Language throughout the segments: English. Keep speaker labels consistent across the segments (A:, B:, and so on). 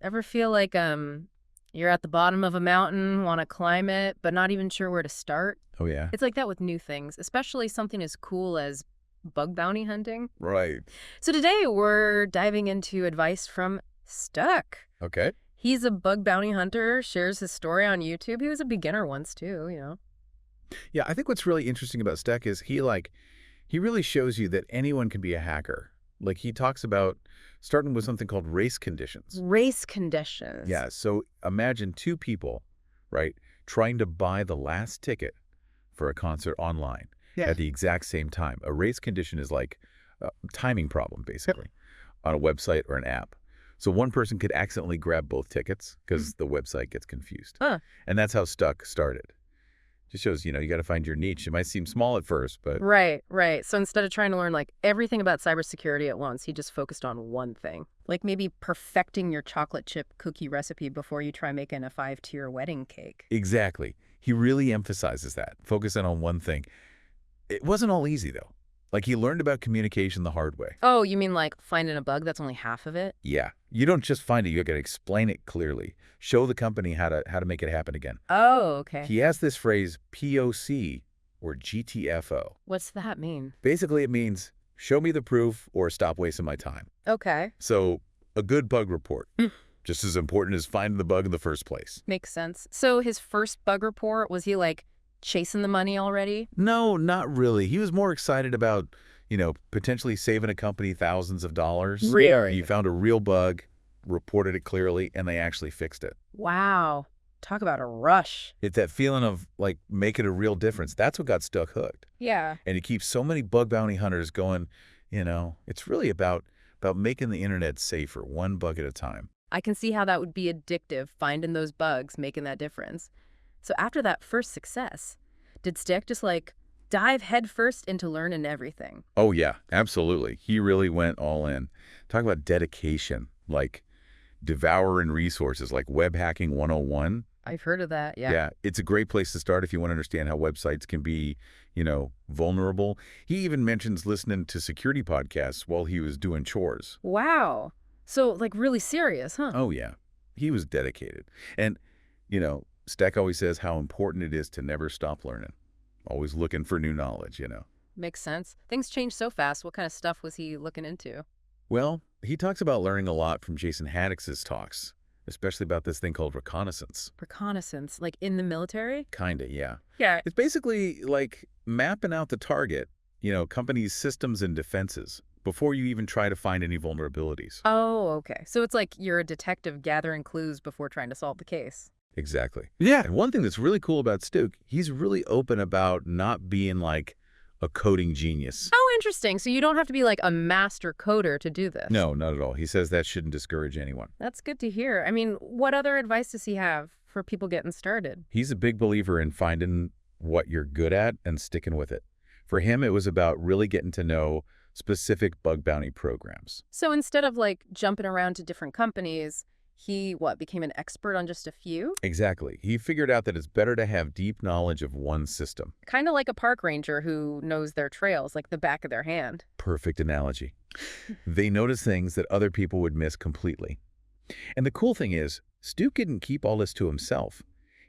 A: Ever feel like you're at the bottom of a mountain, want to climb it, but not even sure where to start?
B: Oh, yeah.
A: It's like that with new things, especially something as cool as bug bounty hunting.
B: Right.
A: So today we're diving into advice from Stuck.
B: Okay.
A: He's a bug bounty hunter, shares his story on YouTube. He was a beginner once too.
B: Yeah, I think what's really interesting about Steck is he really shows you that anyone can be a hacker. Like he talks about starting with something called race conditions.
A: Race conditions.
B: Yeah, so imagine two people, right, trying to buy the last ticket for a concert online at the exact same time. A race condition is like a timing problem, basically, on a website or an app. So one person could accidentally grab both tickets because the website gets confused. And that's how Stuck started. Just shows, you got to find your niche. It might seem small at first, but...
A: Right. So instead of trying to learn like everything about cybersecurity at once, he just focused on one thing. Like maybe perfecting your chocolate chip cookie recipe before you try making a 5-tier wedding cake.
B: Exactly. He really emphasizes that, focusing on one thing. It wasn't all easy, though. Like, he learned about communication the hard way.
A: Oh, you mean like finding a bug that's only half of it?
B: Yeah. You don't just find it, you got to explain it clearly. Show the company how to make it happen again.
A: Oh, okay.
B: He has this phrase, POC, or GTFO.
A: What's that mean?
B: Basically, it means, show me the proof or stop wasting my time.
A: Okay.
B: So, a good bug report. Just as important as finding the bug in the first place.
A: Makes sense. So his first bug report, was he like chasing the money already?
B: No, not really. He was more excited about, potentially saving a company thousands of dollars.
A: Really?
B: He found a real bug, reported it clearly, and they actually fixed it.
A: Wow. Talk about a rush.
B: It's that feeling of, like, making a real difference. That's what got Stuck hooked.
A: Yeah.
B: And it keeps so many bug bounty hunters going, it's really about making the internet safer, one bug at a time.
A: I can see how that would be addictive, finding those bugs, making that difference. So after that first success, did Stick just like dive headfirst into learning everything?
B: Oh, yeah, absolutely. He really went all in. Talk about dedication, like devouring resources, like web hacking 101.
A: I've heard of that, yeah.
B: Yeah, it's a great place to start if you want to understand how websites can be, vulnerable. He even mentions listening to security podcasts while he was doing chores.
A: Wow. So, like, really serious, huh?
B: Oh, yeah. He was dedicated. And, Stack always says how important it is to never stop learning. Always looking for new knowledge,
A: Makes sense. Things change so fast. What kind of stuff was he looking into?
B: Well, he talks about learning a lot from Jason Haddox's talks, especially about this thing called reconnaissance.
A: Reconnaissance? Like in the military?
B: Kinda, yeah.
A: Yeah.
B: It's basically like mapping out the target, companies' systems and defenses before you even try to find any vulnerabilities.
A: Oh, okay. So it's like you're a detective gathering clues before trying to solve the case.
B: Exactly. Yeah. And one thing that's really cool about Stuck, he's really open about not being like a coding genius.
A: Oh, interesting. So you don't have to be like a master coder to do this.
B: No, not at all. He says that shouldn't discourage anyone.
A: That's good to hear. I mean, what other advice does he have for people getting started?
B: He's a big believer in finding what you're good at and sticking with it. For him, it was about really getting to know specific bug bounty programs.
A: So instead of like jumping around to different companies, he, became an expert on just a few?
B: Exactly. He figured out that it's better to have deep knowledge of one system.
A: Kind of like a park ranger who knows their trails like the back of their hand.
B: Perfect analogy. They notice things that other people would miss completely. And the cool thing is, Stuck didn't keep all this to himself.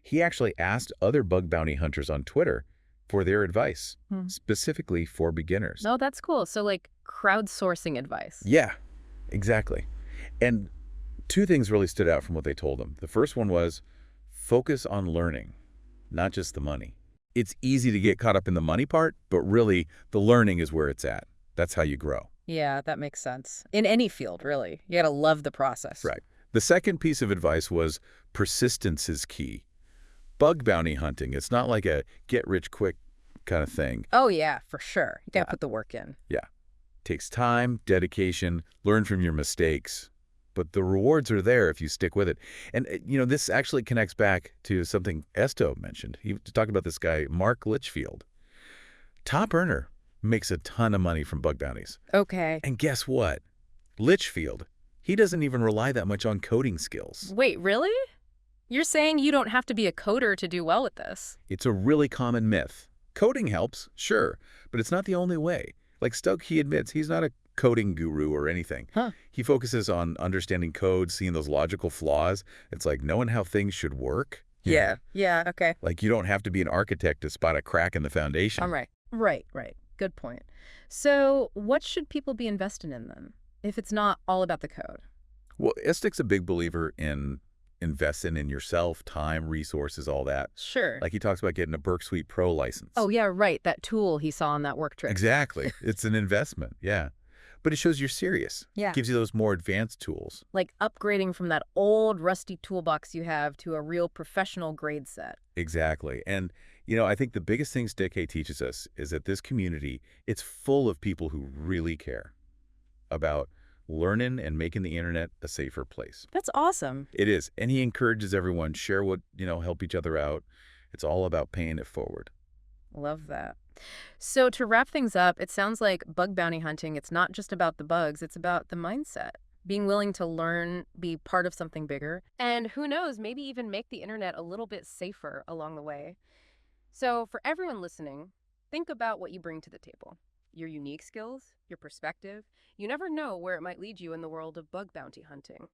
B: He actually asked other bug bounty hunters on Twitter for their advice, specifically for beginners.
A: Oh, that's cool. So like crowdsourcing advice.
B: Yeah, exactly. And two things really stood out from what they told him. The first one was focus on learning, not just the money. It's easy to get caught up in the money part, but really the learning is where it's at. That's how you grow.
A: Yeah, that makes sense. In any field, really. You gotta love the process.
B: Right. The second piece of advice was persistence is key. Bug bounty hunting, it's not like a get-rich-quick kind of thing.
A: Oh, yeah, for sure. You gotta put the work in.
B: Yeah. Takes time, dedication, learn from your mistakes. But the rewards are there if you stick with it. And, this actually connects back to something Esto mentioned. He talked about this guy, Mark Litchfield. Top earner, makes a ton of money from bug bounties.
A: Okay.
B: And guess what? Litchfield, he doesn't even rely that much on coding skills.
A: Wait, really? You're saying you don't have to be a coder to do well with this?
B: It's a really common myth. Coding helps, sure, but it's not the only way. Like Stuck, he admits he's not a coding guru or anything.
A: Huh.
B: He focuses on understanding code, seeing those logical flaws. It's like knowing how things should work.
A: Yeah. Yeah, okay.
B: Like you don't have to be an architect to spot a crack in the foundation.
A: All right. Right. Good point. So what should people be invested in then, if it's not all about the code?
B: Well, Istik's a big believer in investing in yourself, time, resources, all that.
A: Sure.
B: Like he talks about getting a Burke Suite Pro license.
A: Oh, yeah, right. That tool he saw on that work trip.
B: Exactly. It's an investment, yeah. But it shows you're serious.
A: Yeah.
B: Gives you those more advanced tools.
A: Like upgrading from that old rusty toolbox you have to a real professional grade set.
B: Exactly. And, I think the biggest thing Stick teaches us is that this community, it's full of people who really care about learning and making the internet a safer place.
A: That's awesome.
B: It is. And he encourages everyone, share what, help each other out. It's all about paying it forward.
A: Love that. So to wrap things up, it sounds like bug bounty hunting, it's not just about the bugs, it's about the mindset. Being willing to learn, be part of something bigger, and who knows, maybe even make the internet a little bit safer along the way. So for everyone listening, think about what you bring to the table. Your unique skills, your perspective. You never know where it might lead you in the world of bug bounty hunting.